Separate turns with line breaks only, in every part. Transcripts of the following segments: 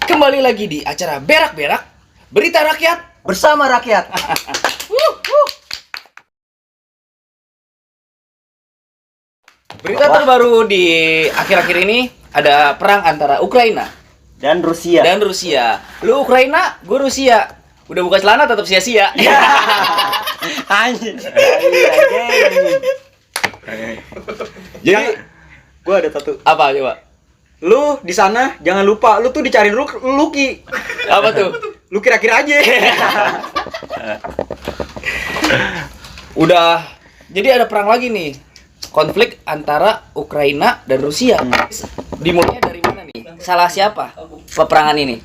Kembali lagi di acara Berak-Berak, Berita Rakyat
bersama rakyat.
Berita terbaru di akhir-akhir ini ada perang antara Ukraina
Dan Rusia.
Lu Ukraina, gue Rusia. Udah buka celana tetap sia-sia.
Anjing.
Jadi gue ada satu.
Apa coba?
Lu di sana jangan lupa lu tuh dicariin Lucky.
Apa tuh?
Lu kira-kira aja.
Udah. Jadi ada perang lagi nih. Konflik antara Ukraina dan Rusia. Dimulainya dari mana nih? Salah siapa peperangan ini?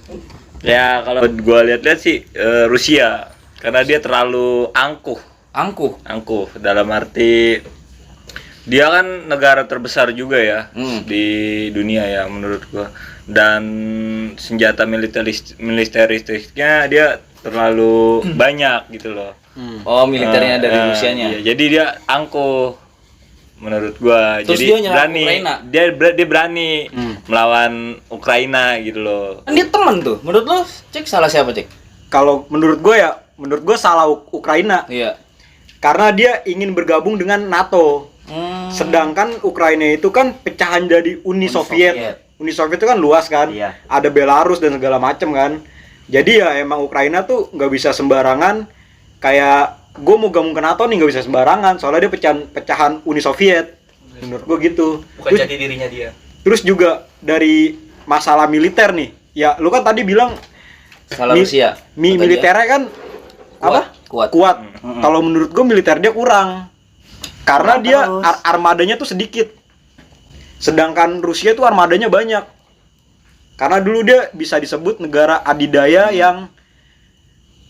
Ya kalau gua lihat-lihat sih Rusia, karena dia terlalu angkuh dalam arti dia kan negara terbesar juga ya di dunia ya menurut gua, dan senjata militeristiknya dia terlalu banyak gitu loh.
Oh, militernya dari Rusianya.
Iya, jadi dia angkuh menurut gua.
Terus
jadi
dia nyerang
berani
Ukraina.
dia berani melawan Ukraina gitu loh.
Kan dia teman tuh. Menurut lo, Cek, salah siapa, Cek?
Kalau menurut gue salah Ukraina.
Iya.
Karena dia ingin bergabung dengan NATO. Sedangkan Ukraina itu kan pecahan dari Uni Soviet. Uni Soviet itu kan luas kan.
Iya.
Ada Belarus dan segala macem kan. Jadi ya emang Ukraina tuh nggak bisa sembarangan. Kayak gue mau gabung ke NATO nih nggak bisa sembarangan. Soalnya dia pecahan Uni Soviet. Menurut gue gitu.
Bukan jadi dirinya dia.
Terus juga dari masalah militer nih. Ya lu kan tadi bilang
Salah Rusia.
militernya kan
Kuat.
kuat. Kalau menurut gue militer dia kurang. Karena dia armadanya tuh sedikit. Sedangkan Rusia tuh armadanya banyak. Karena dulu dia bisa disebut negara adidaya yang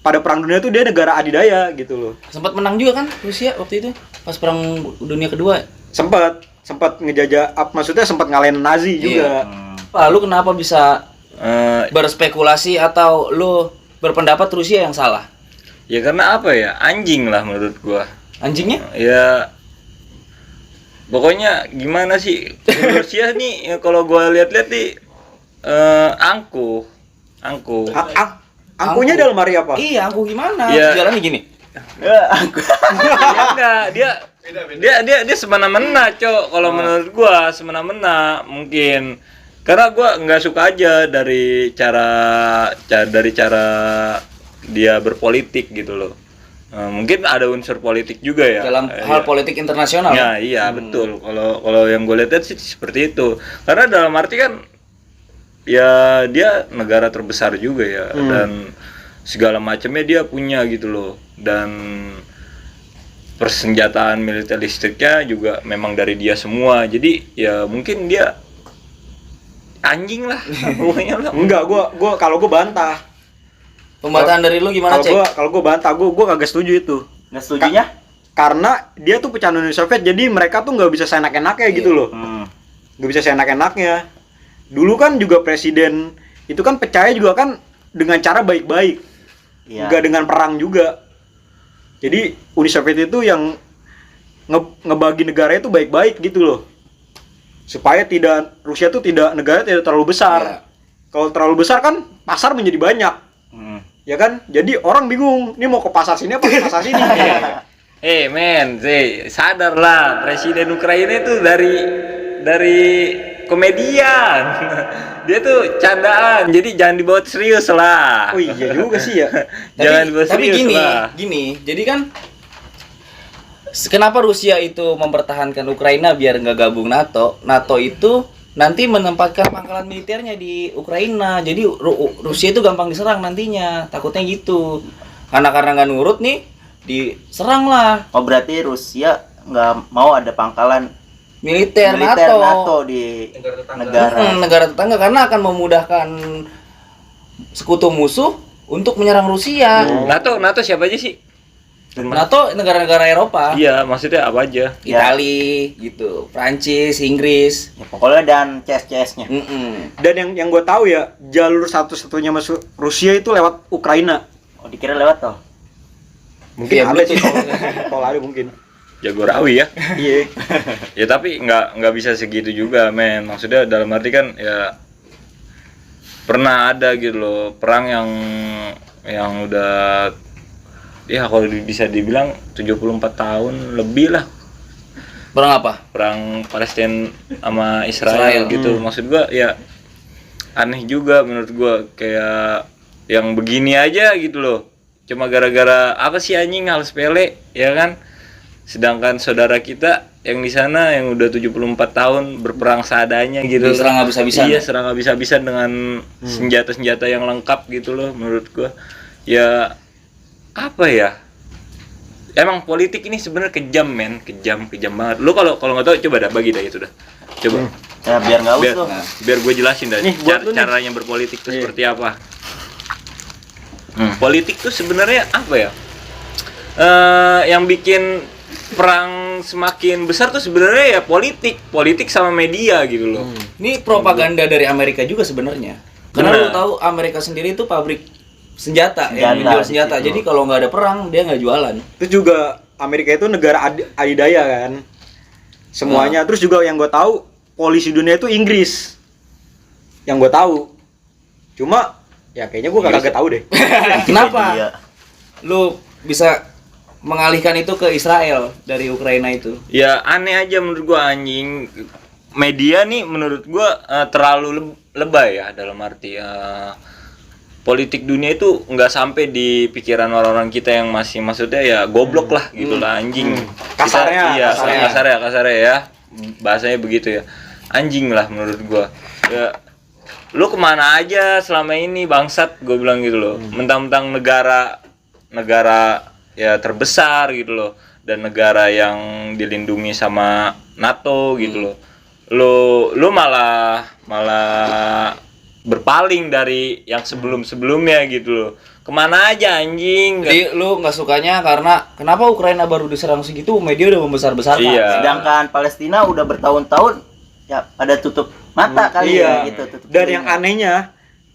pada perang dunia tuh dia negara adidaya gitu loh.
Sempat menang juga kan Rusia waktu itu pas perang dunia kedua.
Sempat ngejajah, maksudnya sempat ngalahin Nazi juga.
Lalu kenapa bisa berspekulasi atau lu berpendapat Rusia yang salah?
Ya karena apa ya, anjing lah menurut gua.
Anjingnya?
Ya pokoknya gimana sih, Rusia nih ya, kalau gua lihat-lihat nih angkuh.
Angkuhnya dalam hari apa?
Iya, angkuh gimana?
Iya.
Jalannya gini.
Ya enggak, dia semena-mena, Cok. Kalau menurut gua semena-mena mungkin. Karena gua nggak suka aja dari cara dia berpolitik gitu loh. Mungkin ada unsur politik juga ya
Dalam hal politik internasional.
ya. Iya betul. Kalau yang gue lihat sih seperti itu. Karena dalam arti kan ya dia negara terbesar juga ya, dan segala macamnya dia punya gitu loh, dan persenjataan militeristiknya juga memang dari dia semua. Jadi ya mungkin dia anjing lah pokoknya lah.
Enggak, gua kalau gua bantah.
Pembataan dari lu gimana, Cek?
Kalau gua bantah, gua kagak setuju itu.
Nggak setujunya?
Karena dia tuh pecahan Uni Soviet, jadi mereka tuh nggak bisa seenak-enaknya gitu loh. Nggak bisa seenak-enaknya. Dulu kan juga presiden itu kan pecahnya juga kan dengan cara baik-baik.
Iya.
Nggak dengan perang juga. Jadi Uni Soviet itu yang ngebagi negara itu baik-baik gitu loh. Supaya Rusia tuh negara tidak terlalu besar.
Iya.
Kalau terlalu besar kan pasar menjadi banyak. Ya kan? Jadi orang bingung, ini mau ke pasar sini apa ke pasar sini?
Men, sadar lah, presiden Ukraina itu dari komedian. Dia tuh candaan, jadi jangan dibawa serius lah.
Oh iya juga sih ya.
Jangan dibawa
Tapi
serius lah.
gini, jadi kan kenapa Rusia itu mempertahankan Ukraina biar nggak gabung NATO? NATO itu nanti menempatkan pangkalan militernya di Ukraina. Jadi Rusia itu gampang diserang nantinya. Takutnya gitu. Karena nggak nurut nih, diserang lah.
Oh berarti Rusia nggak mau ada pangkalan
Militer
NATO di
negara tetangga, karena akan memudahkan sekutu musuh untuk menyerang Rusia.
NATO siapa aja sih?
NATO negara-negara Eropa.
Iya, maksudnya apa aja?
Itali gitu, Prancis, Inggris.
Ya, pokoknya dan CS-CS-nya.
Dan yang gue tahu ya, jalur satu-satunya masuk Rusia itu lewat Ukraina.
Oh dikira lewat toh?
Mungkin
Iya,
ada
betul.
sih kalau ada mungkin.
Jagorawi ya.
Iya.
Ya tapi nggak bisa segitu juga, men. Maksudnya dalam arti kan ya pernah ada gitu loh perang yang udah ya kalau bisa dibilang 74 tahun lebih lah.
Perang apa?
Perang Palestina sama Israel gitu. Maksud gua ya aneh juga menurut gua, kayak yang begini aja gitu loh. Cuma gara-gara apa sih anjing, hal sepele ya kan? Sedangkan saudara kita yang di sana yang udah 74 tahun berperang seadanya gitu.
Serang habis-habisan.
Iya, serang habis-habisan dengan senjata-senjata yang lengkap gitu loh menurut gua. Ya apa ya? Emang politik ini sebenarnya kejam men, kejam banget. Lu kalau nggak tahu coba dah bagi dah itu dah. Coba.
Ya biar nggak
Biar,
utuh.
biar gue jelasin dah
Nih, buat lu nih.
caranya berpolitik itu
Iya.
seperti apa. Politik tuh sebenarnya apa ya? Yang bikin perang semakin besar tuh sebenarnya ya politik sama media gitu loh.
Ini propaganda dari Amerika juga sebenarnya. Karena
Benar.
lu tahu Amerika sendiri itu pabrik senjata yang menjual senjata.
di situ.
Jadi kalau nggak ada perang dia nggak jualan.
Terus juga Amerika itu negara adidaya kan. Semuanya. Terus juga yang gue tahu polisi dunia itu Inggris. Yang gue tahu. Cuma ya kayaknya gue kagak tahu deh.
Kenapa?
Iya.
Lu bisa mengalihkan itu ke Israel dari Ukraina itu?
Ya aneh aja menurut gua anjing. Media nih menurut gua terlalu lebay ya, dalam arti politik dunia itu nggak sampai di pikiran orang-orang kita yang masih maksudnya ya goblok lah gitu lah anjing.
Kasarnya,
Kasarnya ya. Bahasanya begitu ya. Anjing lah menurut gua. Ya lu kemana aja selama ini bangsat, gue bilang gitu loh. Mentang-mentang negara ya terbesar gitu loh, dan negara yang dilindungi sama NATO gitu loh. Lu malah berpaling dari yang sebelumnya gitu loh. Kemana aja anjing?
Jadi lu nggak sukanya karena kenapa Ukraina baru diserang segitu media udah membesar-besarkan.
Iya.
Sedangkan Palestina udah bertahun-tahun ya pada tutup mata kali
Iya.
ya gitu. Tutup
Dan
telinga.
yang anehnya,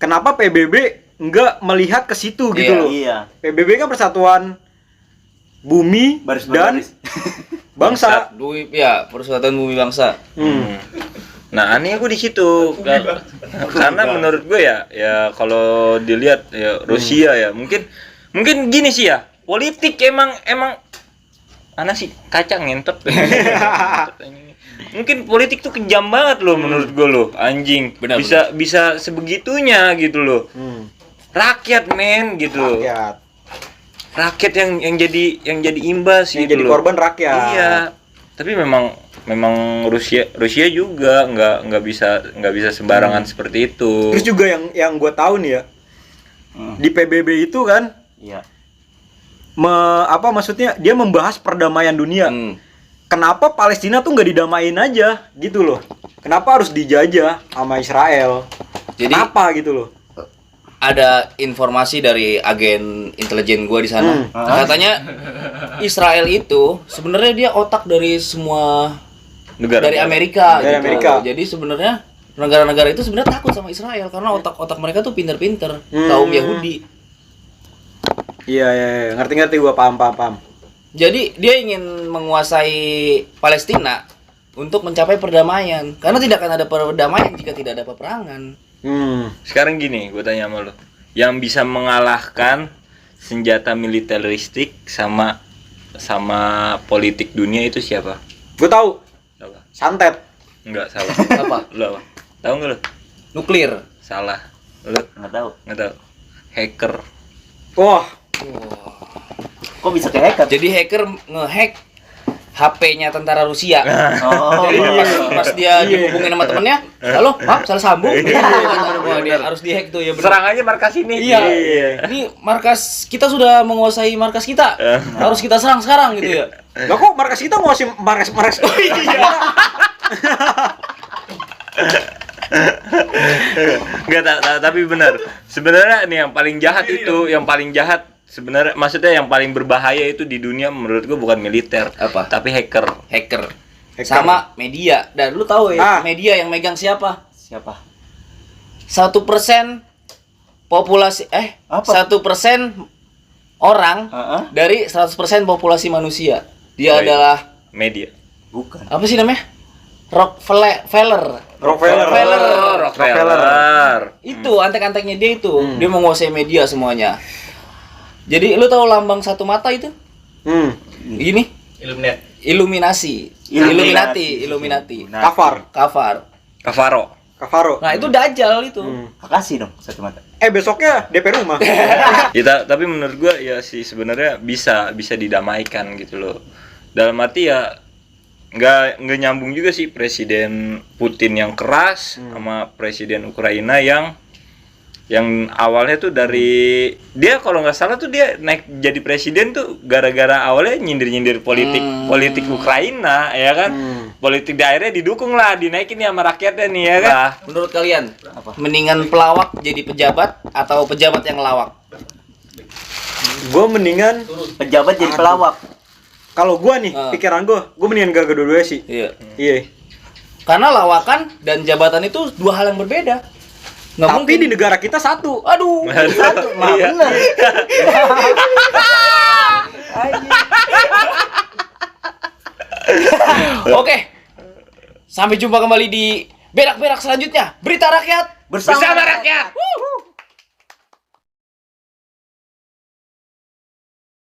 kenapa PBB nggak melihat ke situ gitu
Iya.
loh?
Iya.
PBB kan persatuan bumi
Baris
dan
berbaris.
bangsa.
Dui, ya Persatuan Bumi Bangsa.
Nah, aneh aku di situ. Karena menurut gue ya kalau dilihat ya Rusia ya, mungkin gini sih ya. Politik emang anak sih kacang ngentot. Mungkin politik tuh kejam banget loh menurut gue loh, anjing.
Benar,
bisa sebegitunya gitu loh. Rakyat men gitu loh. Rakyat yang jadi imbas
Yang
gitu
jadi
loh.
korban rakyat.
Iya. Tapi memang Rusia juga nggak bisa sembarangan seperti itu.
Terus juga yang gue tahu nih ya, di PBB itu kan
Iya.
maksudnya dia membahas perdamaian dunia. Kenapa Palestina tuh nggak didamain aja gitu loh? Kenapa harus dijajah sama Israel?
Jadi
Kenapa gitu loh?
ada informasi dari agen intelijen gua di sana. Katanya Israel itu sebenarnya dia otak dari semua
Negara
dari Amerika.
Dari
gitu.
Amerika.
Jadi sebenarnya negara-negara itu sebenarnya takut sama Israel karena otak-otak mereka tuh pinter-pinter, kaum Yahudi.
Iya, ngerti gua paham.
Jadi dia ingin menguasai Palestina untuk mencapai perdamaian. Karena tidak akan ada perdamaian jika tidak ada peperangan.
Sekarang gini, gue tanya sama lo, yang bisa mengalahkan senjata militeristik sama politik dunia itu siapa?
Gue tahu.
Apa?
Santet.
Enggak, salah.
Apa?
Lo apa? Tahu nggak lo?
Nuklir.
Salah. Lo
Nggak tahu.
nggak tahu? Hacker.
Wah,
Kok bisa ke hacker?
Jadi hacker ngehack HP-nya tentara Rusia.
Oh.
Jadi pas dia dihubungin sama temennya, halo, maaf salah sambung. Wah, dia harus dihack tuh ya benar.
Serang aja markas ini.
Iya. Ini markas kita sudah menguasai markas kita. Harus kita serang sekarang gitu ya.
lah kok markas kita nguasin markas. Oh iya.
Enggak, tapi benar. Sebenarnya nih yang paling jahat sebenarnya, maksudnya yang paling berbahaya itu di dunia menurut gua bukan militer,
Apa?
tapi hacker.
Hacker. Sama media. Dan lu tahu ya, media yang megang siapa?
Siapa?
1% populasi
Apa?
1% orang dari 100% populasi manusia. Dia
Oh, iya.
adalah
Media.
Bukan.
apa sih namanya? Rockefeller.
Rockefeller.
Itu antek-anteknya dia itu. Dia menguasai media semuanya. Jadi lu tahu lambang satu mata itu? Gini. Illuminati.
Kafaro.
Nah, itu Dajjal itu.
Makasih dong satu mata.
Besoknya DP rumah.
Tapi menurut gua ya sih sebenarnya bisa didamaikan gitu loh. Dalam arti ya nggak nyambung juga sih Presiden Putin yang keras sama Presiden Ukraina yang awalnya tuh dari dia kalau nggak salah tuh dia naik jadi presiden tuh gara-gara awalnya nyindir politik Ukraina ya kan. Politik daerahnya didukung lah, dinaikin ya sama rakyatnya nih ya kan.
Menurut kalian mendingan pelawak jadi pejabat atau pejabat yang lawak?
Gue mendingan
Pejabat jadi pelawak.
kalau gue nih pikiran gue mendingan gak kedua-duanya sih. Iya.
Karena lawakan dan jabatan itu dua hal yang berbeda. Nggak
Tapi
mungkin.
di negara kita satu.
Aduh,
Satu, mah bener.
Oke. Sampai jumpa kembali di berak-berak selanjutnya. Berita rakyat
Bersama
rakyat.